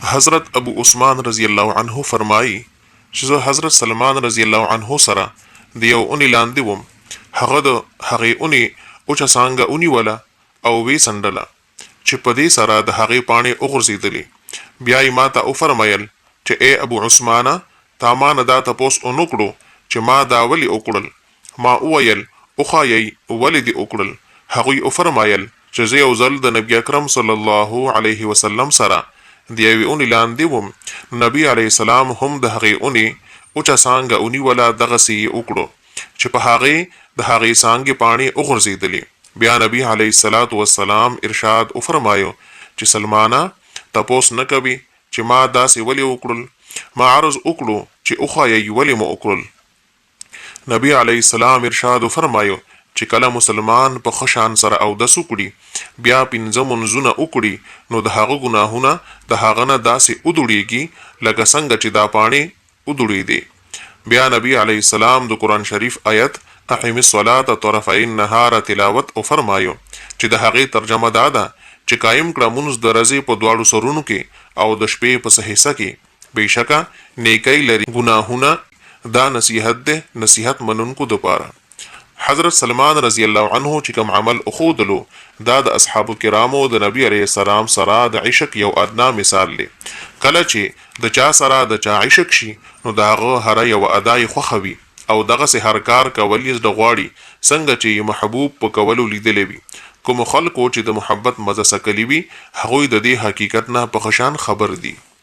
حضرت ابو عثمان رضی الله عنه فرمایي چې زه حضرت سلمان رضی الله عنه سره د یو اونی لاندې وم. هغه د هغې اونی اوچه څانګه ونیوله او وی سندله چې په دې سره د هغې پاڼې وغورځېدلې. بیا یې ما ته وفرمیل چې ای ابو عثمانه تا ما نه دا تپوس ونه کړو چې ما دا ولې وکړل. ما وویل وښایئ ولې دې وکړل. هغوی وفرمایل چې زه یو ځل د نبي اکرم صلی الله علیه وسلم سره د یوې اونې لاندې وم. نبي علیه السلام هم د هغې اونې اوچه څانګه ونیوله دغسې یې وکړو چې په هغې د هغې څانګې پاڼې وغورځېدلې. بیا نبي علیه الصلاة والسلام ارشاد وفرمایو چې سلمانه تپوس نه کوي چې ما داسې ولې وکړل. ما عرض وکړو چې وښایئ ولې مو وکړل. نبي علیه السلام ارشاد وفرمایو چې کله مسلمان په ښه شان سره اودس وکړي بیا 5 منځونه وکړي نو د هغه ګناهونه د هغه نه داسې ودوړېږي لکه څنګه چې دا پاڼې ودوړېدې. بیا نبی علیه السلام د قرآن شریف آیت اقیم الصلاة طرفی النهار تلاوت وفرمایو چې د هغې ترجمه دا ده چې قایم کړه مونځ د ورځې په دواړو سرونو کې او د شپې په څه حصه کې. بېشکه نیکۍ لري ګناهونه دا نصیحت ده نصیحت منونکو دپاره. حضرت سلمان رضی الله عنه چې کوم عمل اخودلو دا د اصحابو کرامو د نبی علیه السلام سره د عشق یو ادنا مثال دی. کله چې د چا سره د چا عشق شي نو د هغه هره یو ادای خوښه وي او دغسې هر کار کول یې زړه غواړي څنګه چې محبوب په کولو لیدلی وي. کومو خلکو چې د محبت مزه څکلي وي هغوی د دې حقیقت نه په ښه شان خبر دي.